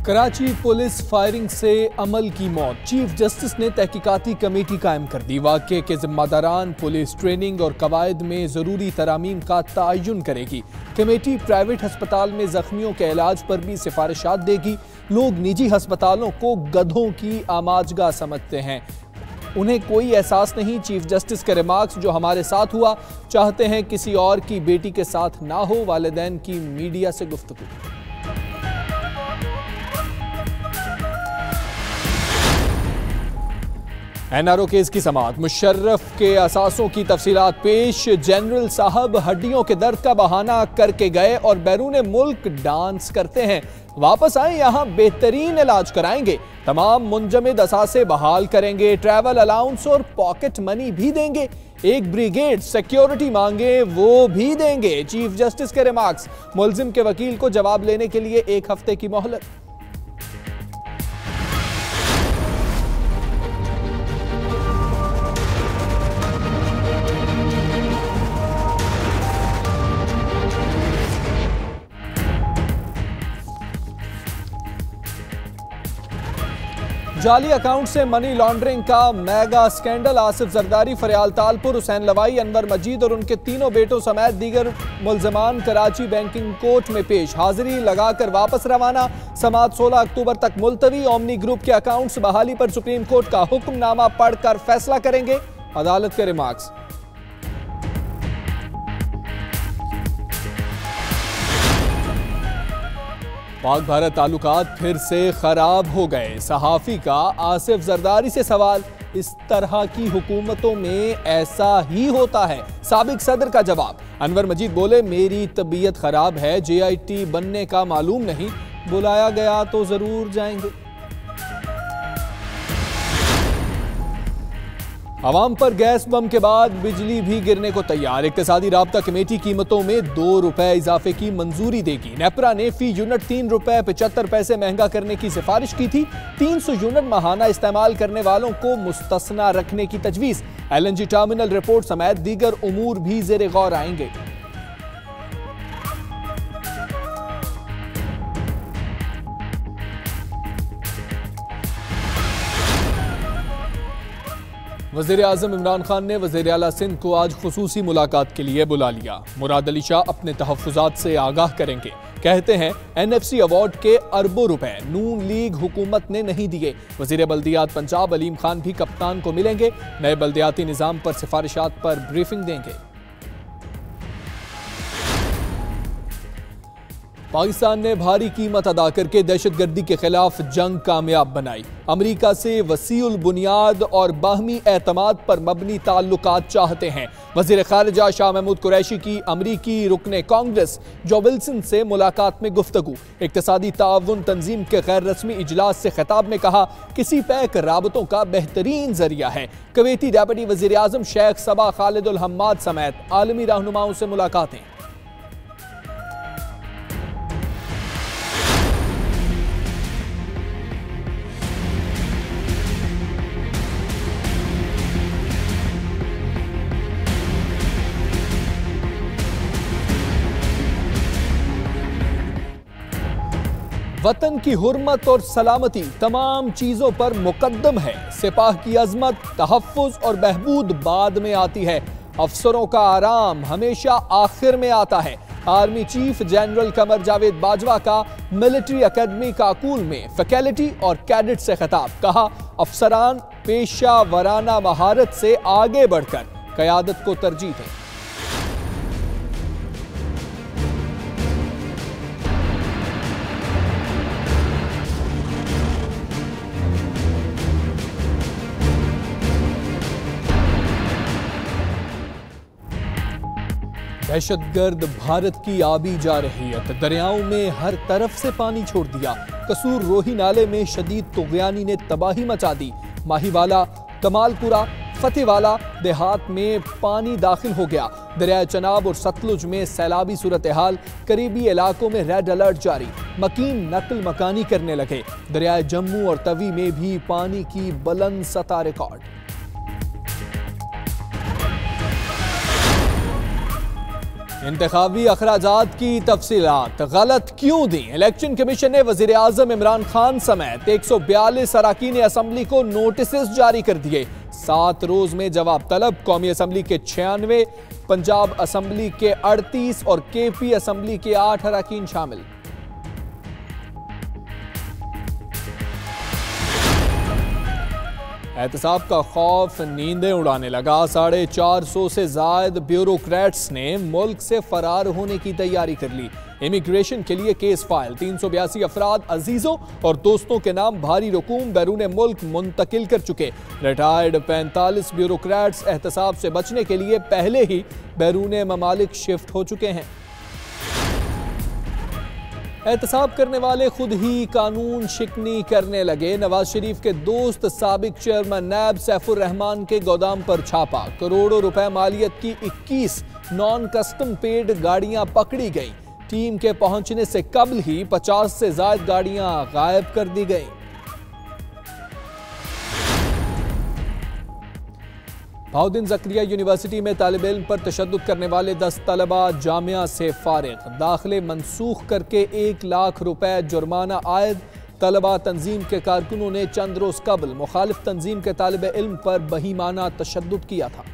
Karachi police firing से अमल की मौत। चीफ जस्टिस ने तहकीकाती कमेटी कायम कर दी। वाक़े के जिम्मेदारान पुलिस ट्रेनिंग और कवायद में ज़रूरी तरामीम का तयन करेगी। कमेटी प्राइवेट अस्पताल में जख्मियों के इलाज पर भी सिफारिशात देगी। लोग निजी अस्पतालों को गधों की आमाजगाह समझते हैं, उन्हें कोई एहसास नहीं। चीफ जस्टिस के रिमार्क्स, जो हमारे साथ हुआ चाहते हैं किसी और की बेटी के साथ ना हो। वालिदैन की मीडिया से गुफ्तगू। एनआरओ केस की समाअत। मुशर्रफ के असासों की तफसीलात पेश। जनरल साहब हड्डियों के दर्द का बहाना करके गए और बैरून मुल्क डांस करते हैं। वापस आए यहाँ बेहतरीन इलाज कराएंगे। तमाम मुंजमद असासे बहाल करेंगे। ट्रैवल अलाउंस और पॉकेट मनी भी देंगे। एक ब्रिगेड सिक्योरिटी मांगे वो भी देंगे। चीफ जस्टिस के रिमार्क्स। मुलजिम के वकील को जवाब लेने के लिए 1 हफ्ते की मोहलत। जाली अकाउंट से मनी लॉन्ड्रिंग का मेगा स्कैंडल। आसिफ जरदारी, फरियाल तालपुर, हुसैन लवाई, अनवर मजीद और उनके तीनों बेटों समेत दीगर मुल्ज़मान कराची बैंकिंग कोर्ट में पेश। हाजिरी लगाकर वापस रवाना। समाअत 16 अक्टूबर तक मुलतवी। ओमनी ग्रुप के अकाउंट्स बहाली पर सुप्रीम कोर्ट का हुक्मनामा पढ़कर फैसला करेंगे। अदालत के रिमार्क्स। पाक भारत ताल्लुकात फिर से खराब हो गए। सहाफ़ी का आसिफ जरदारी से सवाल, इस तरह की हुकूमतों में ऐसा ही होता है? साबिक सदर का जवाब। अनवर मजीद बोले, मेरी तबीयत खराब है, JIT बनने का मालूम नहीं, बुलाया गया तो जरूर जाएंगे। अवाम पर गैस बम के बाद बिजली भी गिरने को तैयार। इक्तिसादी राब्ता कमेटी कीमतों में ₹2 इजाफे की मंजूरी देगी। नेपरा ने फी यूनिट ₹3.75 महंगा करने की सिफारिश की थी। 300 यूनिट माहाना इस्तेमाल करने वालों को मुस्तस्ना रखने की तजवीज़। LNG टर्मिनल रिपोर्ट समेत दीगर उमूर भी ज़ेरे गौर आएंगे। वज़ीर आज़म इमरान खान ने वज़ीर आला सिंध को आज खुसूसी मुलाकात के लिए बुला लिया। मुराद अली शाह अपने तहफ़्फ़ुज़ात से आगाह करेंगे। कहते हैं NFC अवार्ड के अरबों रुपए नून लीग हुकूमत ने नहीं दिए। वज़ीर बल्दियात पंजाब अलीम खान भी कप्तान को मिलेंगे। नए बल्दियाती निज़ाम पर सिफारिशात पर ब्रीफिंग देंगे। पाकिस्तान ने भारी कीमत अदा करके दहशतगर्दी के खिलाफ जंग कामयाब बनाई। अमरीका से वसीउल बुनियाद और बाहमी एतमाद पर मबनी ताल्लुकात चाहते हैं। वज़ीर ख़ारिजा शाह महमूद कुरैशी की अमरीकी रुकने कांग्रेस जो विल्सन से मुलाकात में गुफ्तगू। इक़्तिसादी ताउन तंजीम के गैर रस्मी इजलास से खिताब में कहा, किसी पैक राबतों का बेहतरीन जरिया है। कुवैती डेप्यूटी वज़ीर आज़म शेख सबा खालिद अल हम्माद समेत आलमी रहनुमाओं से मुलाकातें। वतन की हुर्मत और सलामती तमाम चीजों पर मुकद्दम है। सिपाह की अजमत, तहफ़्फ़ुज़ और बहबूद बाद में आती है। अफसरों का आराम हमेशा आखिर में आता है। Army chief general Qamar Javed Bajwa का मिलिट्री अकेडमी काकूल में फैकल्टी और कैडेट से खिताब। कहा, अफसरान पेशा वराना महारत से आगे बढ़कर क़यादत को तरजीह दें। दहशतगर्द भारत की आबी जा रही है। दरियाओं में हर तरफ से पानी छोड़ दिया। कसूर रोही नाले में शदीद तुग़यानी ने तबाही मचा दी। माहीवाला, कमालपुरा, फतेवाला देहात में पानी दाखिल हो गया। दरिया चनाब और सतलुज में सैलाबी सूरत हाल। करीबी इलाकों में रेड अलर्ट जारी। मकीन नकल मकानी करने लगे। दरिया जम्मू और तवी में भी पानी की बुलंद सतह रिकॉर्ड। इंतखाबी अखराजात की तफसीलात गलत क्यों दी? इलेक्शन कमीशन ने वजीर आजम इमरान खान समेत 142 अरकान असम्बली को नोटिस जारी कर दिए। 7 रोज में जवाब तलब। कौमी असम्बली के 96, पंजाब असम्बली के 38 और केपी असम्बली के 8 अरकान शामिल। एहतसाब का खौफ नींदें उड़ाने लगा। 450 से ज्यादा ब्यूरोक्रेट्स ने मुल्क से फरार होने की तैयारी कर ली। इमिग्रेशन के लिए केस फाइल। 382 अफराद अजीजों और दोस्तों के नाम भारी रकूम बैरून मुल्क मुंतकिल कर चुके। रिटायर्ड 45 ब्यूरोक्रेट्स एहतसाब से बचने के लिए पहले ही बैरून ममालिक शिफ्ट हो चुके हैं। एहतसाब करने वाले खुद ही कानून शिकनी करने लगे। नवाज शरीफ के दोस्त साबिक चेयरमैन नैब सैफुर रहमान के गोदाम पर छापा। करोड़ों रुपए मालियत की 21 नॉन कस्टम पेड गाड़ियां पकड़ी गई। टीम के पहुंचने से कबल ही 50 से ज्यादा गाड़ियां गायब कर दी गई। बहाउद्दीन ज़करिया यूनिवर्सिटी में तालिब इल्म पर तशद्दुद करने वाले 10 तलबा जामिया से फारिग। दाखिले मनसूख करके 1 लाख रुपए जुर्माना आयद। तलबा तंजीम के कारकुनों ने चंद रोज कबल मुखालिफ तंजीम के तालिब इल्म पर बहीमाना तशद्दुद किया था।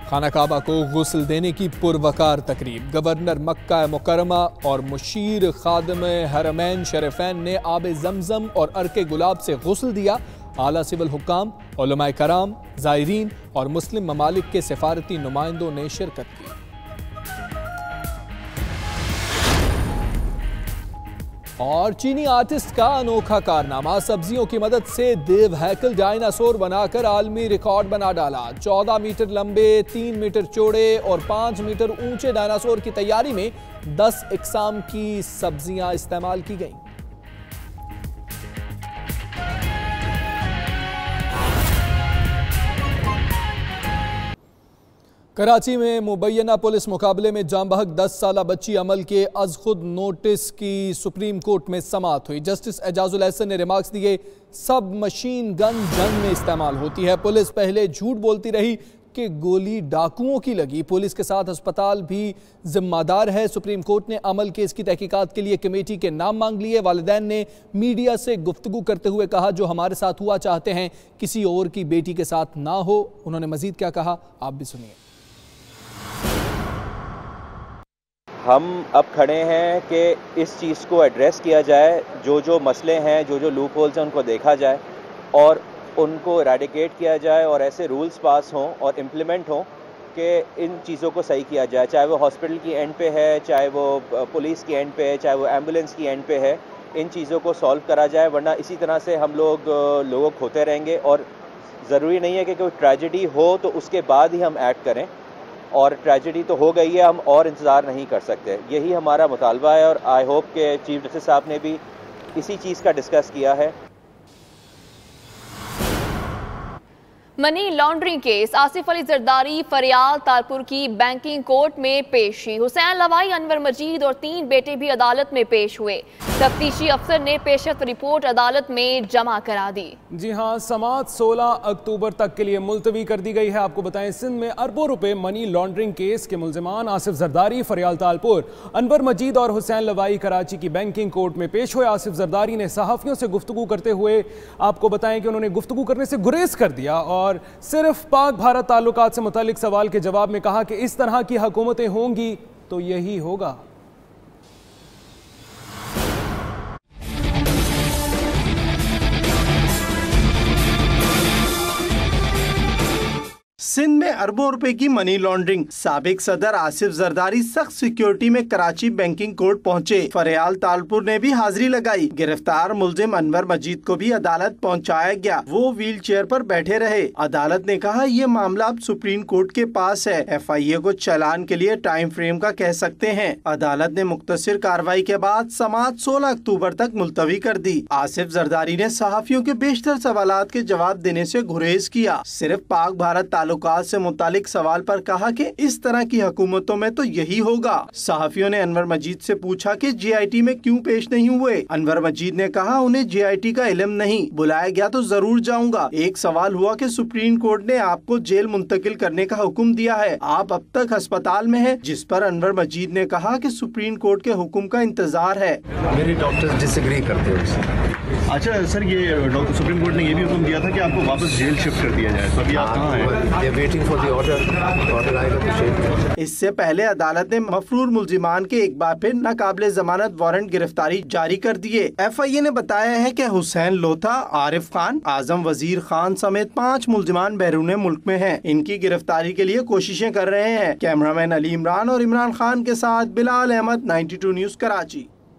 खाना काबा को गुस्ल देने की पुरवकार तकरीब। गवर्नर मक्का मुकरमा और मुशीर खादम हरमैन शरीफैन ने आब जमजम और अर्के गुलाब से गुस्ल दिया। आला सिविल हुक्काम, उलमाए कराम, ज़ायरीन और मुस्लिम ममालिक के सिफारती नुमाइंदों ने शिरकत की। और चीनी आर्टिस्ट का अनोखा कारनामा। सब्जियों की मदद से देव हैकल डायनासोर बनाकर आलमी रिकॉर्ड बना डाला। 14 मीटर लंबे, 3 मीटर चौड़े और 5 मीटर ऊंचे डायनासोर की तैयारी में 10 इकसाम की सब्जियां इस्तेमाल की गईं। कराची में मुबैना पुलिस मुकाबले में जाम बहक 10 साला बच्ची अमल के अज खुद नोटिस की सुप्रीम कोर्ट में समाअत हुई। जस्टिस एजाजुल एहसन ने रिमार्क्स दिए, सब मशीन गन जंग में इस्तेमाल होती है। पुलिस पहले झूठ बोलती रही कि गोली डाकुओं की लगी। पुलिस के साथ अस्पताल भी जिम्मेदार है। सुप्रीम कोर्ट ने अमल केस की तहकीकात के लिए कमेटी के नाम मांग लिए। वालिदैन ने मीडिया से गुफ्तगू करते हुए कहा, जो हमारे साथ हुआ चाहते हैं किसी और की बेटी के साथ ना हो। उन्होंने मजीद क्या कहा, आप भी सुनिए। हम अब खड़े हैं कि इस चीज़ को एड्रेस किया जाए। जो मसले हैं, जो लूप होल्स हैं, उनको देखा जाए और उनको इरेडिकेट किया जाए और ऐसे रूल्स पास हों और इम्प्लीमेंट हों कि इन चीज़ों को सही किया जाए। चाहे वो हॉस्पिटल की एंड पे है, चाहे वो पुलिस की एंड पे है, चाहे वो एम्बुलेंस की एंड पे है, इन चीज़ों को सॉल्व करा जाए। वरना इसी तरह से हम लोग खोते रहेंगे और ज़रूरी नहीं है कि कोई ट्रेजेडी हो तो उसके बाद ही हम एक्ट करें। और ट्रेजेडी तो हो गई है, हम और इंतज़ार नहीं कर सकते। यही हमारा मुतालबा है और आई होप के चीफ जस्टिस साहब ने भी इसी चीज़ का डिस्कस किया है। Money laundering case. Asif Ali Zardari फरियाल तालपुर की बैंकिंग कोर्ट में पेशी। हुसैन लवाई, अनवर मजीद और 3 बेटे भी अदालत में पेश हुए। तफ्तीशी अफसर ने पेशरफ रिपोर्ट अदालत में जमा करा दी। जी हाँ, समाअत 16 अक्टूबर तक के लिए मुलतवी कर दी गई है। आपको बताएं, सिंध में अरबों रुपए मनी लॉन्ड्रिंग केस के मुलजिमान आसिफ जरदारी फरियाल तालपुर, अनवर मजीद और हुसैन लवाई कराची की बैंकिंग कोर्ट में पेश हुए। आसिफ जरदारी ने सहाफ़ियों से गुफ्तगू करते हुए आपको बताएं कि उन्होंने गुफ्तगू करने से गुरेज कर दिया और सिर्फ पाक भारत ताल्लुकात से मुतालिक सवाल के जवाब में कहा कि इस तरह की हुकूमतें होंगी तो यही होगा। सिंध में अरबों रुपए की मनी लॉन्ड्रिंग। साबिक सदर आसिफ जरदारी सख्त सिक्योरिटी में कराची बैंकिंग कोर्ट पहुंचे। फरियाल तालपुर ने भी हाजिरी लगाई। गिरफ्तार मुलजिम अनवर मजीद को भी अदालत पहुंचाया गया। वो व्हील चेयर पर बैठे रहे। अदालत ने कहा, ये मामला अब सुप्रीम कोर्ट के पास है। FIA को चालान के लिए टाइम फ्रेम का कह सकते हैं। अदालत ने मुख्तसर कार्रवाई के बाद समाअत 16 अक्टूबर तक मुलतवी कर दी। आसिफ जरदारी ने सहाफियों के बेशतर सवालात के जवाब देने से गुरेज किया। सिर्फ पाक भारत ताल्लुकात ताल्लुकात से मुतालिक सवाल पर कहा कि इस तरह की हुकूमतों में तो यही होगा। सहाफियों ने अनवर मजीद से पूछा कि JIT में क्यों पेश नहीं हुए। अनवर मजीद ने कहा उन्हें JIT का इल्म नहीं, बुलाया गया तो जरूर जाऊंगा। एक सवाल हुआ कि सुप्रीम कोर्ट ने आपको जेल मुंतकिल करने का हुक्म दिया है, आप अब तक अस्पताल में हैं, जिस पर अनवर मजीद ने कहा कि सुप्रीम कोर्ट के हुक्म का इंतजार है। मेरे डॉक्टर डिसएग्री करते हैं। अच्छा सर, ये सुप्रीम कोर्ट ने ये भी हुक्म दिया था कि आपको वापस जेल शिफ्ट कर दिया जाए, तो अभी आप कहाँ हैं? वेटिंग फॉर द ऑर्डर आएगा तो शिफ्ट। इससे पहले अदालत ने मफरूर मुल्जिमान के एक बार फिर नाकाबिले जमानत वारंट गिरफ्तारी जारी कर दिए। FIA ने बताया है कि हुसैन लोथा, आरिफ खान, आजम वजीर खान समेत 5 मुल्जिमान बैरून मुल्क में हैं। इनकी गिरफ्तारी के लिए कोशिशें कर रहे हैं। कैमरामैन अली इमरान और इमरान खान के साथ बिलाल अहमद, 92 न्यूज़, कराची।